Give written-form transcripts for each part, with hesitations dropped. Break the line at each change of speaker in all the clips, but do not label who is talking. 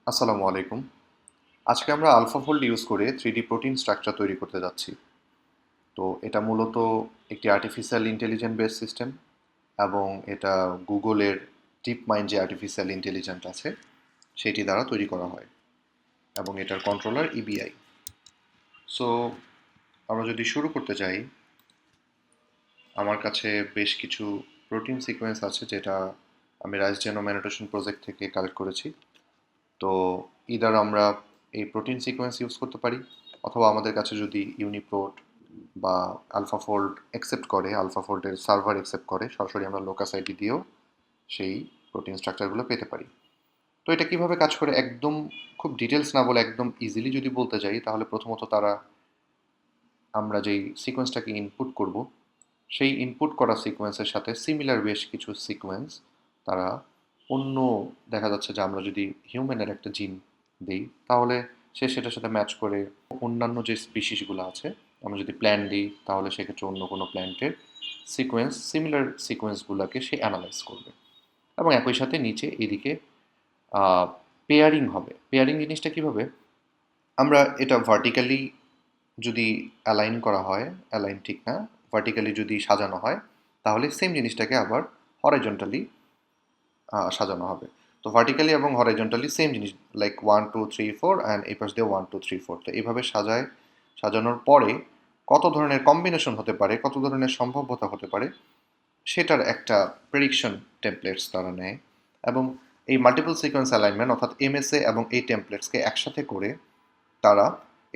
আসসালামু আলাইকুম। আজকে আমরা আলফাফোল্ড ইউজ করে 3D প্রোটিন স্ট্রাকচার তৈরি করতে যাচ্ছি। তো এটা মূলত একটি আর্টিফিশিয়াল ইন্টেলিজেন্ট বেস সিস্টেম এবং এটা গুগলের ডিপ মাইন্ড যে আর্টিফিশিয়াল ইন্টেলিজেন্ট আছে সেটি দ্বারা তৈরি করা হয় এবং এটার কন্ট্রোলার ইবিআই। সো আমরা যদি শুরু করতে চাই, আমার কাছে বেশ কিছু প্রোটিন সিকোয়েন্স আছে যেটা আমি রাইস জেনোম অ্যানোটেশন প্রজেক্ট থেকে কালেক্ট করেছি। তো ইদার আমরা এই প্রোটিন সিকোয়েন্স ইউজ করতে পারি, অথবা আমাদের কাছে যদি ইউনিপ্রোট বা আলফাফোল্ড অ্যাকসেপ্ট করে, আলফাফোল্ডের সার্ভার অ্যাকসেপ্ট করে, সরাসরি আমরা লোকাস আইডি দিয়েও সেই প্রোটিন স্ট্রাকচারগুলো পেতে পারি। তো এটা কিভাবে কাজ করে একদম খুব ডিটেলস না বলে একদম ইজিলি যদি বলতে যাই, তাহলে প্রথমত আমরা যেই সিকোয়েন্সটাকে ইনপুট করব, সেই ইনপুট করা সিকোয়েন্সের সাথে সিমিলার বেশ কিছু সিকোয়েন্স তারা অন্য, দেখা যাচ্ছে যে আমরা যদি হিউম্যানের একটা জিন দিই, তাহলে সে সেটার সাথে ম্যাচ করে অন্যান্য যে স্পিসিসগুলো আছে, আমরা যদি প্ল্যান্ট দিই তাহলে সেক্ষেত্রে অন্য কোনো প্ল্যান্টের সিকোয়েন্স, সিমিলার সিকোয়েন্সগুলোকে সে অ্যানালাইজ করবে। এবং একই সাথে নিচে এদিকে পেয়ারিং হবে। পেয়ারিং জিনিসটা কীভাবে, আমরা এটা ভার্টিক্যালি যদি অ্যালাইন করা হয়, অ্যালাইন ঠিক না, ভার্টিক্যালি যদি সাজানো হয়, তাহলে সেম জিনিসটাকে আবার হরাইজন্টালি সাজানো হবে। তো ভার্টিক্যালি এবং হরাইজন্টালি সেম জিনিস, লাইক 1 2 3 4 অ্যান্ড এই পাশ দিয়ে 1 2 3 4। তো এইভাবে সাজানোর পরে কত ধরনের কম্বিনেশন হতে পারে, কত ধরনের সম্ভাব্যতা হতে পারে, সেটার একটা প্রেডিকশন টেমপ্লেটস তারা নেয়। এবং এই মাল্টিপল সিকোয়েন্স অ্যালাইনমেন্ট অর্থাৎ এমএসএ এবং এই টেমপ্লেটসকে একসাথে করে তারা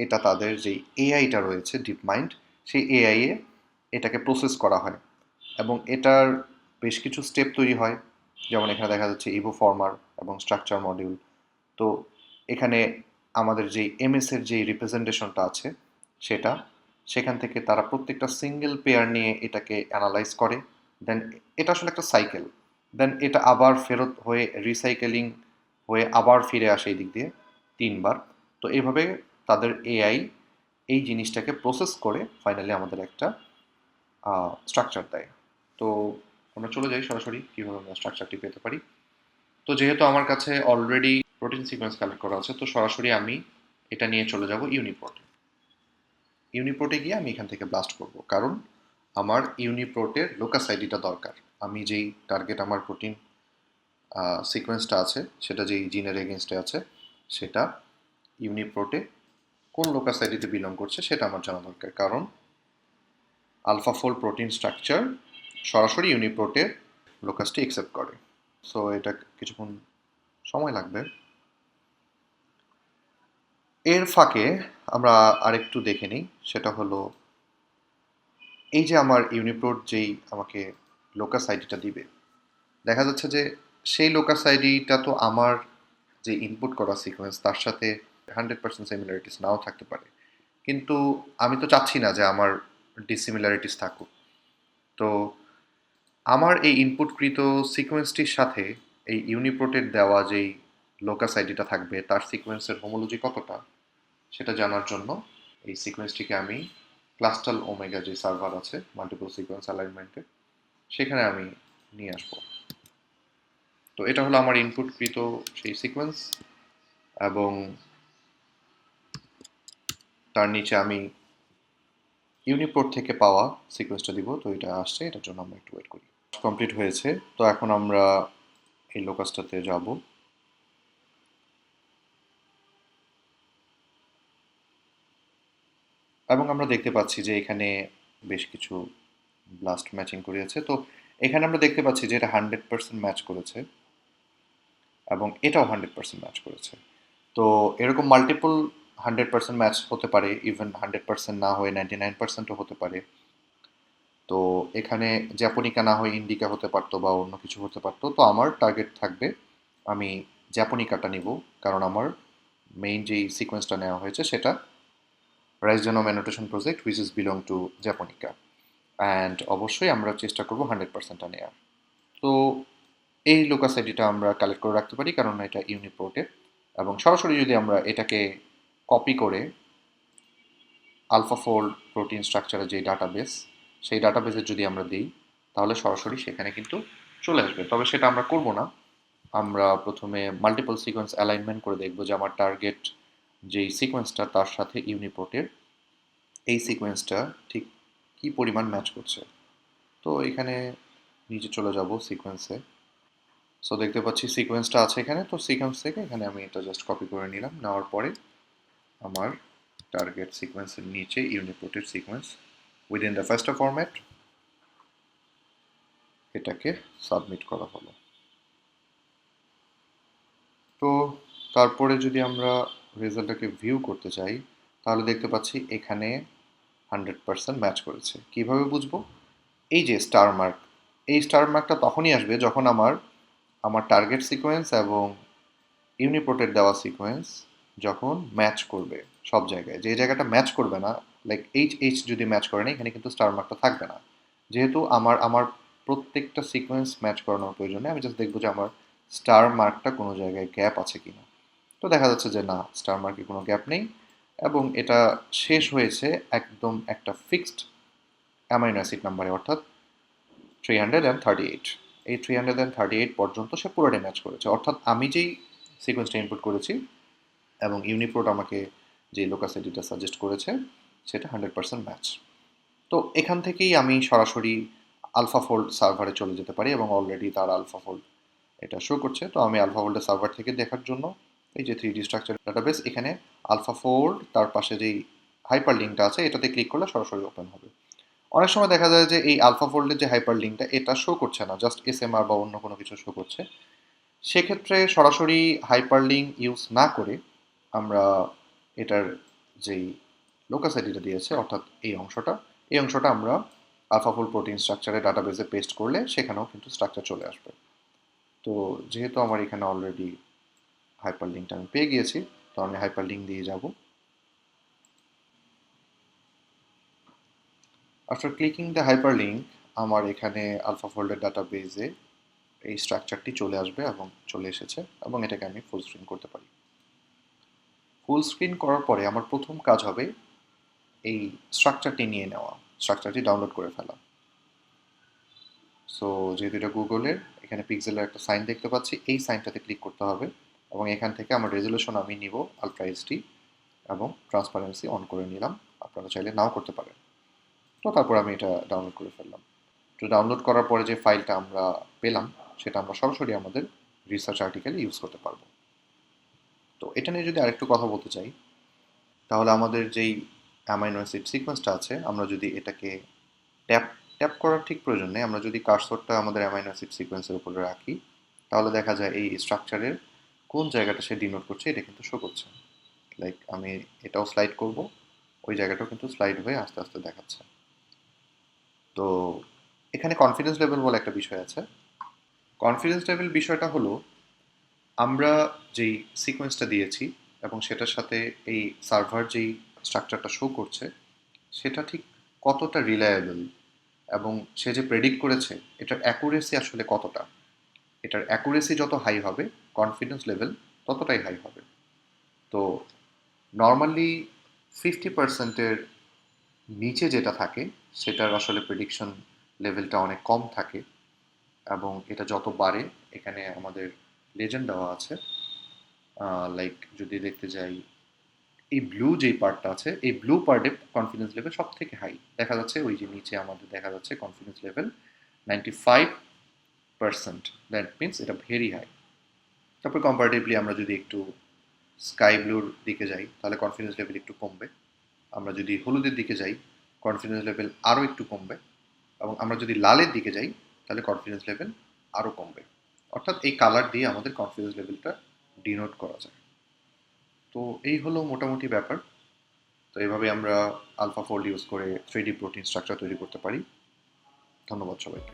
এটা তাদের যেই এআইটা রয়েছে ডিপ মাইন্ড, সেই এআইয়ে এটাকে প্রসেস করা হয় এবং এটার বেশ কিছু স্টেপ তৈরি হয়। যেমন এখানে দেখা যাচ্ছে ইভো ফর্মার এবং স্ট্রাকচার মডিউল। তো এখানে আমাদের যেই এমএস এর যেই রিপ্রেজেন্টেশনটা আছে সেটা, সেখান থেকে তারা প্রত্যেকটা সিঙ্গেল পেয়ার নিয়ে এটাকে অ্যানালাইজ করে। দেন এটা আসলে একটা সাইকেল, দেন এটা আবার ফেরত হয়ে রিসাইকেলিং হয়ে আবার ফিরে আসে এই দিক দিয়ে 3 বার। তো এইভাবে তাদের এআই এই জিনিসটাকে প্রসেস করে ফাইনালি আমাদের একটা স্ট্রাকচার দেয়। তো আমরা চলে যাই সরাসরি কীভাবে আমরা স্ট্রাকচারটি পেতে পারি। তো যেহেতু আমার কাছে অলরেডি প্রোটিন সিকোয়েন্স কালেক্ট করা আছে, তো সরাসরি আমি এটা নিয়ে চলে যাব ইউনিপ্রোটে। ইউনিপ্রোটে গিয়ে আমি এখান থেকে ব্লাস্ট করব, কারণ আমার ইউনিপ্রোটের লোকাস আইডিটা দরকার। আমি যেই টার্গেট আমার প্রোটিন সিকোয়েন্সটা আছে, সেটা যেই জিনের এগেনস্টে আছে, সেটা ইউনিপ্রোটে কোন লোকাস আইডিতে বিলং করছে সেটা আমার জানা দরকার। কারণ আলফাফোল্ড প্রোটিন স্ট্রাকচার সরাসরি ইউনিপ্রোটের লোকাসটি অ্যাকসেপ্ট করে। সো এটা কিছুক্ষণ সময় লাগবে। এর ফাঁকে আমরা আরেকটু দেখে নিই, সেটা হলো এই যে আমার ইউনিপ্রোট যেই আমাকে লোকাস আইডিটা দিবে, দেখা যাচ্ছে যে সেই লোকাস আইডিটা তো আমার যে ইনপুট করা সিকোয়েন্স তার সাথে 100% সিমিলারিটিস নাও থাকতে পারে। কিন্তু আমি তো চাচ্ছি না যে আমার ডিসিমিলারিটিস থাকুক। তো আমার এই ইনপুটকৃত সিকোয়েন্সটির সাথে এই ইউনিপ্রোটের দেওয়া যেই লোকাস আইডিটা থাকবে তার সিকোয়েন্সের হোমোলজি কতটা, সেটা জানার জন্য এই সিকোয়েন্সটিকে আমি ক্লাস্টাল ওমেগা যে সার্ভার আছে মাল্টিপল সিকোয়েন্স অ্যালাইনমেন্টে, সেখানে আমি নিয়ে আসব। তো এটা হলো আমার ইনপুটকৃত সেই সিকোয়েন্স এবং তার নিচে আমি ইউনিপ্রোট থেকে পাওয়া সিকোয়েন্সটা দিব। তো এটা আসছে, এটার জন্য আমরা একটু ওয়েট করি। কমপ্লিট হয়েছে। তো এখন আমরা এই লোকাসটাতে যাব। এবং আমরা দেখতে পাচ্ছি যে এখানে বেশ কিছু ব্লাস্ট ম্যাচিং করিয়েছে। তো এখানে আমরা দেখতে পাচ্ছি যে এটা 100% ম্যাচ করেছে এবং এটাও 100% ম্যাচ করেছে। তো এরকম মাল্টিপল 100% ম্যাচ হতে পারে, ইভেন 100% না হয়ে 99%ও হতে পারে। তো এখানে জ্যাপনিকা না হয়ে ইন্ডিকা হতে পারতো বা অন্য কিছু হতে পারতো। তো আমার টার্গেট থাকবে আমি জ্যাপনিকাটা নিব, কারণ আমার মেইন যেই সিকোয়েন্সটা নেওয়া হয়েছে সেটা rice genome annotation project which is belong to japonica. And অবশ্যই আমরা চেষ্টা করবো 100%টা নেওয়ার। তো এই লোকাস আইডিটা আমরা কালেক্ট করে রাখতে পারি, কারণ এটা ইউনিপ্রোটে। এবং সরাসরি যদি আমরা এটাকে কপি করে আলফাফোল্ড প্রোটিন স্ট্রাকচারের যে ডাটাবেস, সেই ডাটাবেসে যদি আমরা দিই, তাহলে সরাসরি সেখানে কিন্তু চলে আসবে। তবে সেটা আমরা করব না, আমরা প্রথমে মাল্টিপল সিকোয়েন্স অ্যালাইনমেন্ট করে দেখব যে আমার টার্গেট যেই সিকোয়েন্সটা তার সাথে ইউনিপ্রোটের এই সিকোয়েন্সটা ঠিক কি পরিমাণ ম্যাচ করছে। তো এখানে নিচে চলে যাব সিকোয়েন্সে। সো দেখতে পাচ্ছি সিকোয়েন্সটা আছে এখানে, তো সিকোয়েন্স থেকে এখানে আমি এটা জাস্ট কপি করে নিলাম। নেওয়ার পরে আমার টার্গেট সিকোয়েন্সের নিচে ইউনিপ্রোটের sequence within the first format এটাকে সাবমিট করা হলো। তো তারপরে যদি আমরা রেজাল্টটাকে ভিউ করতে চাই তাহলে দেখতে পাচ্ছি এখানে 100% ম্যাচ করেছে। কিভাবে বুঝবো? এই যে স্টার মার্ক, এই স্টার মার্কটা তখনই আসবে যখন আমার আমার টার্গেট সিকোয়েন্স এবং ইউনিপ্রোটের দেওয়া সিকোয়েন্স যখন ম্যাচ করবে সব জায়গায়। যে জায়গাটা ম্যাচ করবে না, লাইক এইচ যদি ম্যাচ করে না, এখানে কিন্তু স্টার মার্কটা থাকবে না। যেহেতু আমার আমার প্রত্যেকটা সিকোয়েন্স ম্যাচ করানোর প্রয়োজনে আমি জাস্ট দেখবো যে আমার স্টার মার্কটা কোনো জায়গায় গ্যাপ আছে কিনা। তো দেখা যাচ্ছে যে না, স্টার মার্কে কোনো গ্যাপ নেই এবং এটা শেষ হয়েছে একদম একটা ফিক্সড অ্যামাইনো অ্যাসিড নাম্বারে, অর্থাৎ 338। এই 338 পর্যন্ত সে পুরোটাই ম্যাচ করেছে। অর্থাৎ আমি যেই সিকোয়েন্সটা ইনপুট করেছি এবং ইউনিপ্রোট আমাকে যে লোকাসিটিটা সাজেস্ট করেছে সেটা 100% ম্যাচ। তো এখান থেকেই আমি সরাসরি আলফাফোল্ড সার্ভারে চলে যেতে পারি এবং অলরেডি তার আলফাফোল্ড এটা শো করছে। তো আমি আলফাফোল্ডের সার্ভার থেকে দেখার জন্য এই যে 3D স্ট্রাকচার ডাটাবেস, এখানে আলফাফোল্ড তার পাশে যেই হাইপার লিঙ্কটা আছে এটাতে ক্লিক করলে সরাসরি ওপেন হবে। অনেক সময় দেখা যায় যে এই আলফাফোল্ডের যে হাইপার লিঙ্কটা এটা শো করছে না, জাস্ট এসএমআর বা অন্য কোনো কিছু শো করছে। সেক্ষেত্রে সরাসরি হাইপার লিঙ্ক ইউজ না করে আমরা এটার যেই লোকাস আইডিটা দিয়েছে অর্থাৎ এই অংশটা আমরা আলফাফোল্ড প্রোটিন স্ট্রাকচারে ডাটাবেসে পেস্ট করলে সেখানেও কিন্তু স্ট্রাকচার চলে আসবে। তো যেহেতু আমার এখানে অলরেডি হাইপার লিঙ্কটা আমি পেয়ে গিয়েছি, তো আমি হাইপার লিঙ্ক দিয়ে যাব। After clicking the hyper link আমার এখানে আলফাফোল্ডের ডাটাবেসে এই স্ট্রাকচারটি চলে আসবে এবং চলে এসেছে এবং এটাকে আমি ফুল স্ক্রিন করতে পারি। ফুল স্ক্রিন করার পরে আমার প্রথম কাজ হবে এই স্ট্রাকচারটি নিয়ে নেওয়া, স্ট্রাকচারটি ডাউনলোড করে ফেলা। সো যেহেতু এটা গুগলের, এখানে পিক্সেলের একটা সাইন দেখতে পাচ্ছি, এই সাইনটাতে ক্লিক করতে হবে এবং এখান থেকে আমার রেজলিউশন আমি নিব আলট্রা এইচডি এবং ট্রান্সপারেন্সি অন করে নিলাম। আপনারা চাইলে নাও করতে পারেন। তো তারপর আমি এটা ডাউনলোড করে ফেললাম। তো ডাউনলোড করার পরে যে ফাইলটা আমরা পেলাম সেটা আমরা সরাসরি আমাদের রিসার্চ আর্টিকেলে ইউজ করতে পারবো। তো এটা নিয়ে যদি আরেকটু কথা বলতে চাই তাহলে আমাদের যেই অ্যামাইনো অ্যাসিড সিকোয়েন্সটা আছে আমরা যদি এটাকে ট্যাপ ট্যাপ করার ঠিক প্রয়োজন নেই, আমরা যদি কার্সরটা আমাদের অ্যামাইনো অ্যাসিড সিকোয়েন্সের উপরে রাখি তাহলে দেখা যায় এই স্ট্রাকচারের কোন জায়গাটা সে ডিনোট করছে এটা কিন্তু শো করছে। লাইক আমি এটাও স্লাইড করব, ওই জায়গাটাও কিন্তু স্লাইড হয়ে আস্তে আস্তে দেখাচ্ছে। তো এখানে কনফিডেন্স লেভেল বলে একটা বিষয় আছে। কনফিডেন্স লেভেল বিষয়টা হলো আমরা যেই সিকোয়েন্সটা দিয়েছি এবং সেটার সাথে এই সার্ভার যেই স্ট্রাকচারটা শো করছে সেটা ঠিক কতটা রিলায়েবল এবং সে যে প্রেডিক্ট করেছে এটার অ্যাকুরেসি আসলে কতটা। এটার অ্যাকুরেসি যত হাই হবে কনফিডেন্স লেভেল ততটাই হাই হবে। তো নর্মালি 50%-এর নিচে যেটা থাকে সেটার আসলে প্রেডিকশন লেভেলটা অনেক কম থাকে এবং এটা যত বাড়ে, এখানে আমাদের লেজেন্ড দেওয়া আছে। লাইক যদি দেখতে যাই এই ব্লু যেই পার্টটা আছে এই ব্লু পার্টে কনফিডেন্স লেভেল সব থেকে হাই দেখা যাচ্ছে। ওই যে নিচে আমাদের দেখা যাচ্ছে কনফিডেন্স লেভেল 95%, দ্যাট মিনস এটা ভেরি হাই। তারপর কম্পারেটিভলি আমরা যদি একটু স্কাই ব্লুর দিকে যাই তাহলে কনফিডেন্স লেভেল একটু কমবে। আমরা যদি হলুদের দিকে যাই কনফিডেন্স লেভেল আরও একটু কমবে এবং আমরা যদি লালের দিকে যাই তাহলে কনফিডেন্স লেভেল আরও কমবে। অর্থাৎ এই কালার দিয়ে আমাদের কনফিডেন্স লেভেলটা ডিনোট করা যায়। তো এই হলো মোটামুটি ব্যাপার। তো এইভাবে আমরা আলফাফোল্ড ইউজ করে 3D প্রোটিন স্ট্রাকচার তৈরি করতে পারি। ধন্যবাদ সবাইকে।